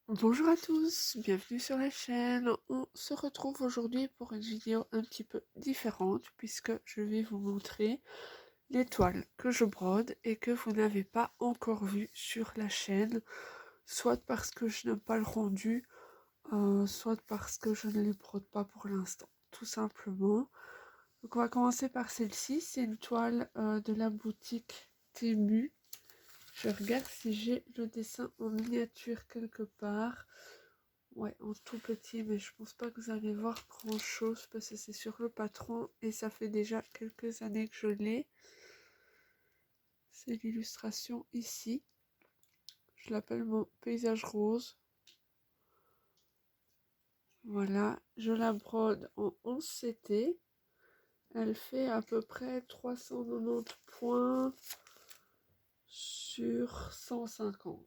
Bonjour à tous, bienvenue sur la chaîne. On se retrouve aujourd'hui pour une vidéo un petit peu différente puisque je vais vous montrer les toiles que je brode et que vous n'avez pas encore vues sur la chaîne, soit parce que je n'aime pas le rendu, soit parce que je ne les brode pas pour l'instant, tout simplement. Donc on va commencer par celle-ci, c'est une toile de la boutique Temu. Je regarde si j'ai le dessin en miniature quelque part. Ouais, en tout petit, mais je pense pas que vous allez voir grand chose parce que c'est sur le patron et ça fait déjà quelques années que je l'ai. C'est l'illustration ici. Je l'appelle mon paysage rose. Voilà, je la brode en 11 CT. Elle fait à peu près 390 points sur 150.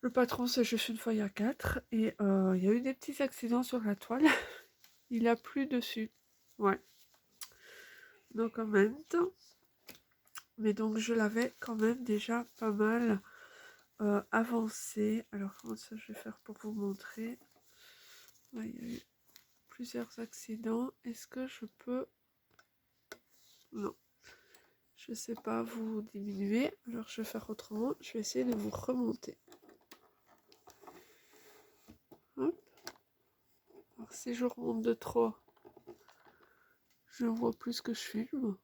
Le patron, c'est juste une feuille A4 et il y a eu des petits accidents sur la toile. Il a plu dessus. Ouais. Donc en même temps, mais donc je l'avais quand même déjà pas mal avancé. Alors comment ça je vais faire pour vous montrer? Ouais, il y a eu plusieurs accidents. Est-ce que je peux... Non. Je sais pas vous diminuer. Alors je vais faire autrement. Je vais essayer de vous remonter. Hop. Alors si je remonte de trop, je vois plus ce que je filme.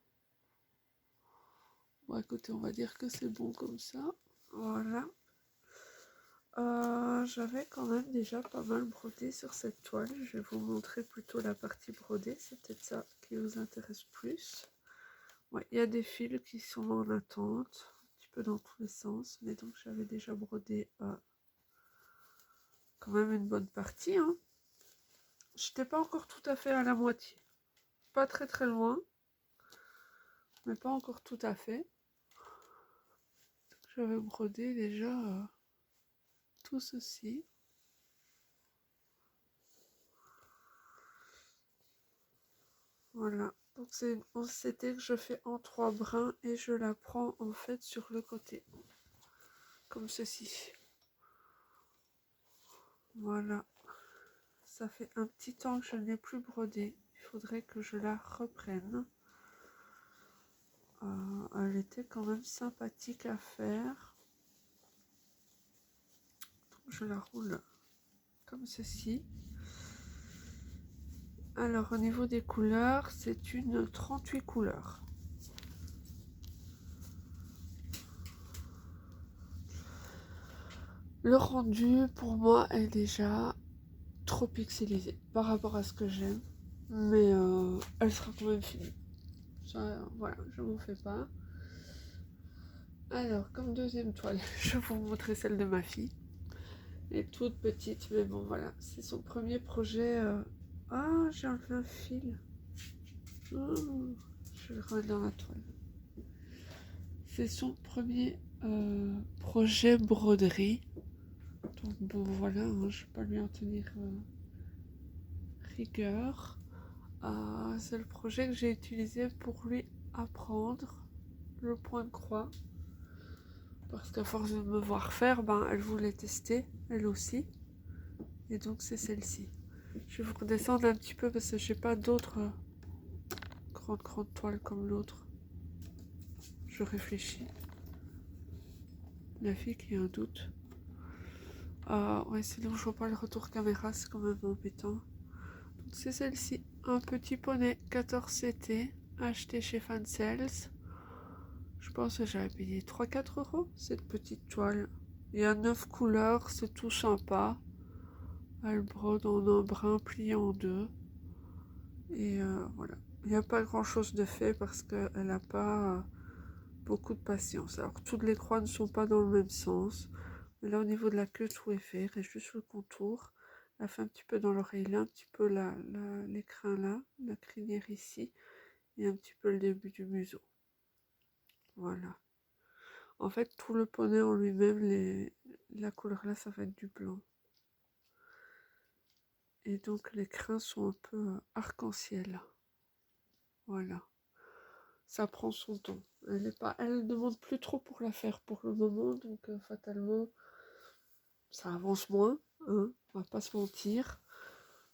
Bon écoutez, on va dire que c'est bon comme ça. Voilà. J'avais quand même déjà pas mal brodé sur cette toile. Je vais vous montrer plutôt la partie brodée. C'est peut-être ça qui vous intéresse plus. Ouais, il y a des fils qui sont en attente, un petit peu dans tous les sens. Mais donc j'avais déjà brodé quand même une bonne partie. Hein. J'étais pas encore tout à fait à la moitié. Pas très très loin. Mais pas encore tout à fait. J'avais brodé déjà tout ceci. Voilà, donc c'est une 11 CT que je fais en 3 brins et je la prends en fait sur le côté, comme ceci. Voilà, ça fait un petit temps que je n'ai plus brodé, il faudrait que je la reprenne. Elle était quand même sympathique à faire. Donc je la roule comme ceci. Alors au niveau des couleurs, c'est une 38 couleurs. Le rendu pour moi est déjà trop pixelisé par rapport à ce que j'aime, mais elle sera quand même finie. Ça, voilà, je m'en fais pas. Alors, comme deuxième toile, je vais vous montrer celle de ma fille. Elle est toute petite, mais bon, voilà, c'est son premier projet. Ah, j'ai enlevé un fil. Oh, je vais le remettre dans la toile. C'est son premier projet broderie. Donc bon, voilà, hein, je ne vais pas lui en tenir rigueur. C'est le projet que j'ai utilisé pour lui apprendre le point de croix. Parce qu'à force de me voir faire, ben, elle voulait tester, elle aussi. Et donc c'est celle-ci. Je vais vous redescendre un petit peu parce que j'ai pas d'autres grandes toiles comme l'autre. Je réfléchis. La fille qui a un doute. Ouais, sinon je vois pas le retour caméra, c'est quand même embêtant. Donc c'est celle-ci. Un petit poney 14 CT acheté chez Fansales. Je pense que j'avais payé 3-4 euros cette petite toile. Il y a 9 couleurs, c'est tout sympa. Elle brode en un brin plié en deux. Et voilà. Il n'y a pas grand chose de fait parce qu'elle n'a pas beaucoup de patience. Alors toutes les croix ne sont pas dans le même sens. Mais là au niveau de la queue tout est fait. Il reste juste le contour. Elle fait un petit peu dans l'oreille là, un petit peu l'écrin là, la crinière ici. Et un petit peu le début du museau. Voilà. En fait tout le poney en lui-même, la couleur là ça va être du blanc. Et donc les crins sont un peu arc-en-ciel. Voilà. ça prend son temps. Elle demande plus trop pour la faire pour le moment, donc fatalement, ça avance moins, hein, on va pas se mentir,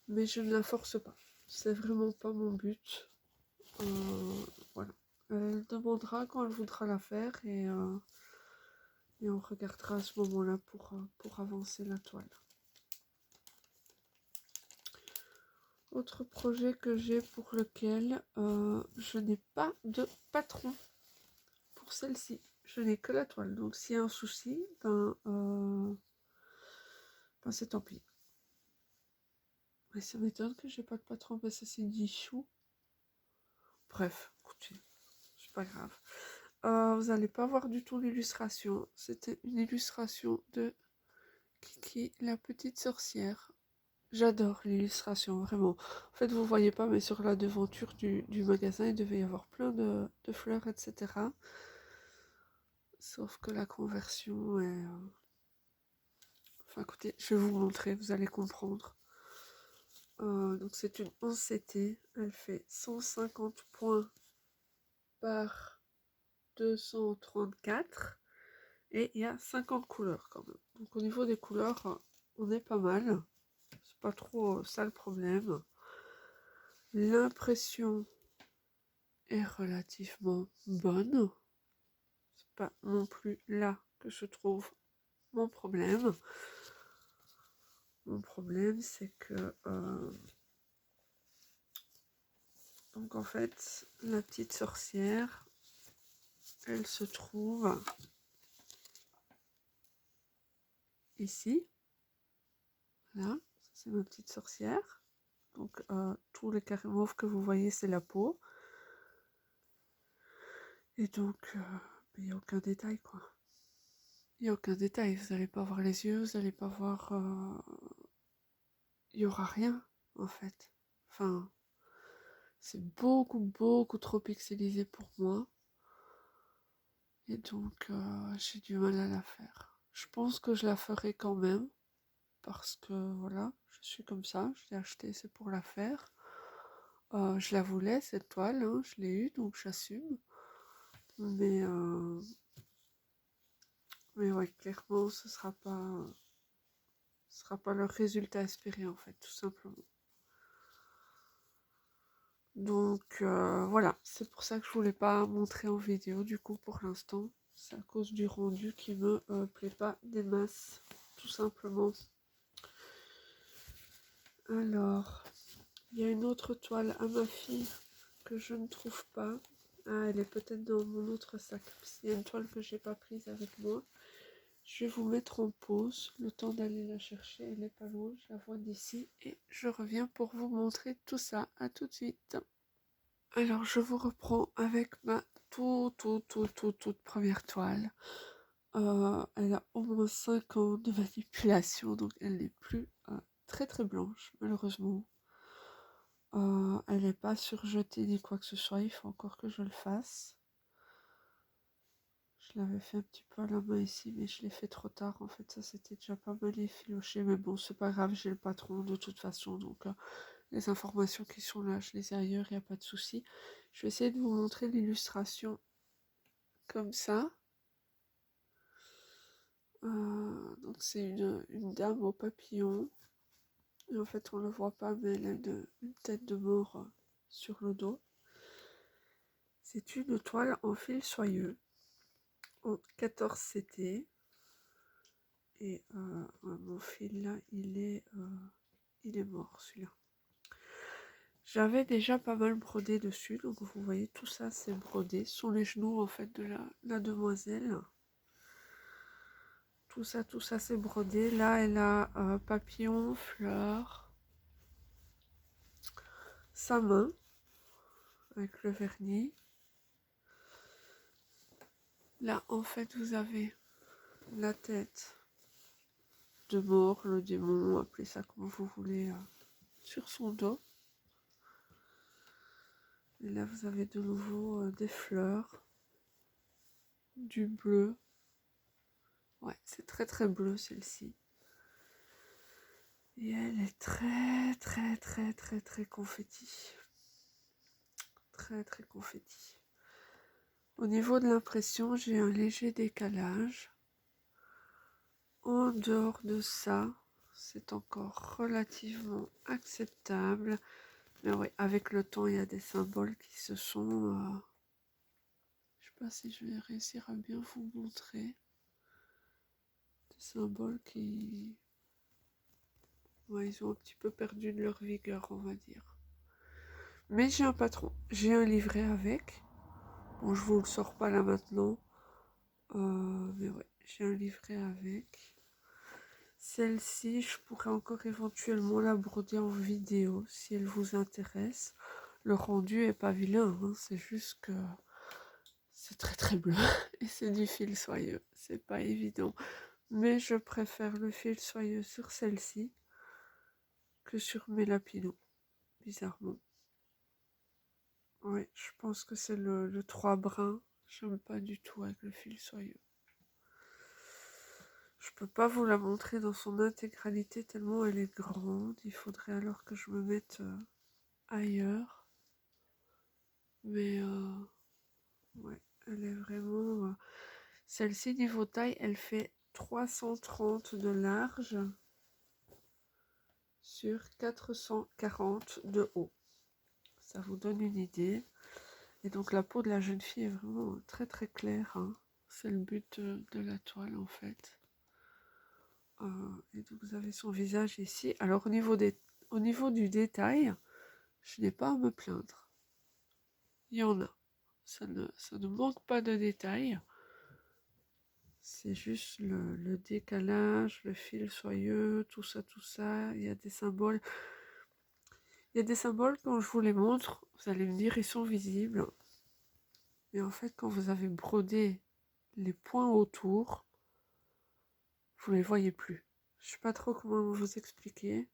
mais je ne la force pas. C'est vraiment pas mon but. Voilà. Elle demandera quand elle voudra la faire et on regardera à ce moment-là pour avancer la toile. Autre projet que j'ai pour lequel je n'ai pas de patron pour celle-ci. Je n'ai que la toile. Donc s'il y a un souci, ben c'est tant pis. Mais ça m'étonne que j'ai pas de patron, parce que c'est dit chou. Bref, écoutez, c'est pas grave. Vous n'allez pas voir du tout l'illustration. C'était une illustration de Kiki, la petite sorcière. J'adore l'illustration, vraiment. En fait, vous voyez pas, mais sur la devanture du magasin, il devait y avoir plein de fleurs, etc. Sauf que la conversion est... Enfin, écoutez, je vais vous montrer, vous allez comprendre. Donc, c'est une 11CT. Elle fait 150 points par 234. Et il y a 50 couleurs quand même. Donc, au niveau des couleurs, on est pas mal. C'est pas trop ça le problème. L'impression est relativement bonne. C'est pas non plus là que je trouve mon problème. Mon problème, c'est que donc en fait, la petite sorcière, elle se trouve ici. Là, c'est ma petite sorcière. Donc tous les carrés mauves que vous voyez, c'est la peau. Et donc, il n'y a aucun détail, quoi. Il n'y a aucun détail. Vous n'allez pas voir les yeux, vous n'allez pas voir... Il n'y aura rien, en fait. Enfin, c'est beaucoup, beaucoup trop pixelisé pour moi. Et donc, j'ai du mal à la faire. Je pense que je la ferai quand même. Parce que, voilà, je suis comme ça. Je l'ai achetée, c'est pour la faire. Je la voulais, cette toile, hein, je l'ai eue, donc j'assume. Mais ouais, clairement, ce sera pas le résultat espéré, en fait, tout simplement. Donc voilà, c'est pour ça que je voulais pas montrer en vidéo, du coup, pour l'instant. C'est à cause du rendu qui me plaît pas des masses, tout simplement. Alors, il y a une autre toile à ma fille que je ne trouve pas. Ah, elle est peut-être dans mon autre sac. Il y a une toile que j'ai pas prise avec moi. Je vais vous mettre en pause, le temps d'aller la chercher. Elle n'est pas loin, je la vois d'ici. Et je reviens pour vous montrer tout ça. À tout de suite. Alors, je vous reprends avec ma toute première toile. Elle a au moins 5 ans de manipulation, donc elle n'est plus très très blanche, malheureusement. Elle n'est pas surjetée ni quoi que ce soit, il faut encore que je le fasse. Je l'avais fait un petit peu à la main ici, mais je l'ai fait trop tard. En fait, ça c'était déjà pas mal effiloché, mais bon, c'est pas grave, j'ai le patron de toute façon, donc les informations qui sont là, je les ai ailleurs, il n'y a pas de souci. Je vais essayer de vous montrer l'illustration comme ça. Donc c'est une dame au papillon. Et en fait, on ne le voit pas, mais elle a une tête de mort sur le dos. C'est une toile en fil soyeux en 14 CT. Et mon fil là, il est mort celui-là. J'avais déjà pas mal brodé dessus, donc vous voyez tout ça c'est brodé. Ce sont les genoux en fait de la demoiselle. Tout ça c'est brodé. Là elle a papillon, fleur, sa main avec le vernis. Là en fait vous avez la tête de mort, le démon, appelez ça comme vous voulez, sur son dos. Et là vous avez de nouveau des fleurs, du bleu. Ouais, c'est très très bleu celle-ci. Et elle est très confetti. Très confetti. Au niveau de l'impression, j'ai un léger décalage. En dehors de ça, c'est encore relativement acceptable. Mais oui, avec le temps, il y a des symboles qui se sont... je sais pas si je vais réussir à bien vous montrer. Des symboles qui... ouais, ils ont un petit peu perdu de leur vigueur, on va dire. Mais j'ai un patron. J'ai un livret avec. Bon, je vous le sors pas là maintenant. Mais ouais, j'ai un livret avec. Celle-ci, je pourrais encore éventuellement la broder en vidéo si elle vous intéresse. Le rendu est pas vilain, hein, c'est juste que c'est très très bleu et c'est du fil soyeux. C'est pas évident. Mais je préfère le fil soyeux sur celle-ci que sur mes lapinons, bizarrement. Ouais, je pense que c'est le 3 brun. J'aime pas du tout avec le fil soyeux. Je peux pas vous la montrer dans son intégralité tellement elle est grande. Il faudrait alors que je me mette ailleurs. Mais ouais, elle est vraiment... celle-ci, niveau taille, elle fait 330 de large sur 440 de haut. Ça vous donne une idée. Et donc la peau de la jeune fille est vraiment très très claire, hein. C'est le but de la toile en fait. Et donc vous avez son visage ici. Alors au niveau du détail, je n'ai pas à me plaindre. Il y en a. Ça ne manque pas de détails. C'est juste le décalage, le fil soyeux, tout ça, tout ça. Il y a des symboles. Il y a des symboles, quand je vous les montre, vous allez me dire, ils sont visibles. Mais en fait, quand vous avez brodé les points autour, vous les voyez plus. Je sais pas trop comment vous expliquer.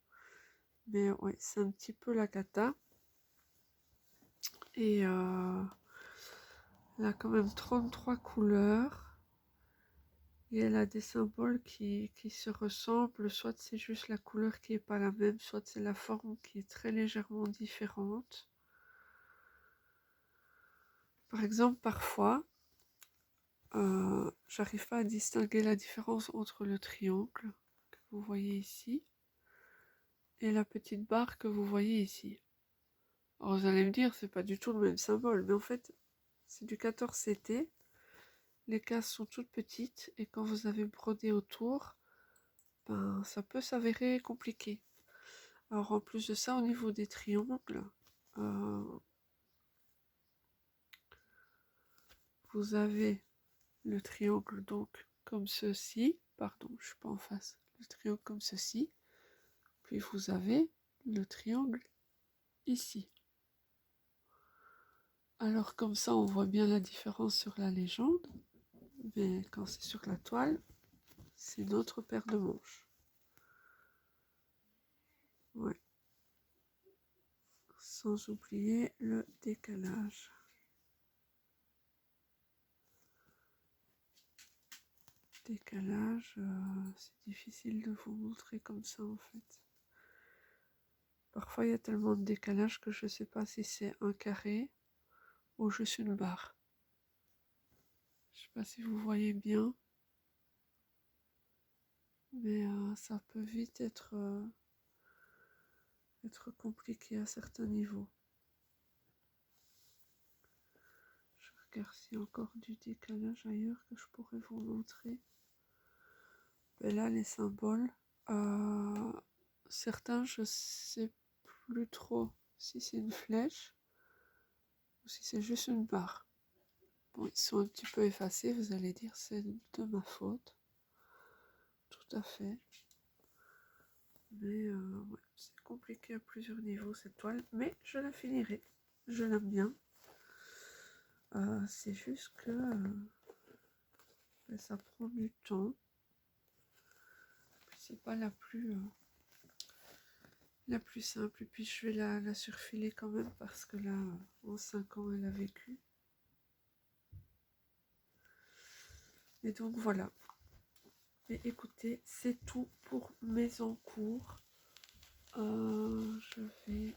Mais ouais, c'est un petit peu la cata. Et elle a quand même 33 couleurs. Et elle a des symboles qui se ressemblent. Soit c'est juste la couleur qui n'est pas la même, soit c'est la forme qui est très légèrement différente. Par exemple, parfois, j'arrive pas à distinguer la différence entre le triangle que vous voyez ici et la petite barre que vous voyez ici. Alors vous allez me dire, c'est pas du tout le même symbole, mais en fait, c'est du 14CT. Les cases sont toutes petites et quand vous avez brodé autour, ben, ça peut s'avérer compliqué. Alors en plus de ça, au niveau des triangles, vous avez le triangle donc comme ceci. Pardon, je suis pas en face. Le triangle comme ceci. Puis vous avez le triangle ici. Alors comme ça, on voit bien la différence sur la légende. Mais quand c'est sur la toile, c'est notre paire de manches. Ouais. Sans oublier le décalage. C'est difficile de vous montrer comme ça en fait. Parfois il y a tellement de décalage que je ne sais pas si c'est un carré ou juste une barre. Je ne sais pas si vous voyez bien, mais ça peut vite être compliqué à certains niveaux. Je regarde s'il y a encore du décalage ailleurs que je pourrais vous montrer. Et là les symboles, certains je sais plus trop si c'est une flèche ou si c'est juste une barre. Bon, ils sont un petit peu effacés, vous allez dire c'est de ma faute. Tout à fait. Mais ouais, c'est compliqué à plusieurs niveaux cette toile, mais je la finirai. Je l'aime bien. C'est juste que ça prend du temps. C'est pas la plus simple. Et puis je vais la surfiler quand même parce que là, en 5 ans, elle a vécu. Et donc voilà. Et écoutez, c'est tout pour mes encours. Je vais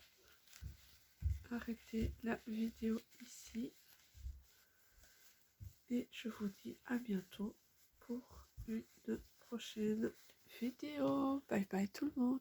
arrêter la vidéo ici. et je vous dis à bientôt pour une prochaine vidéo. Bye bye tout le monde.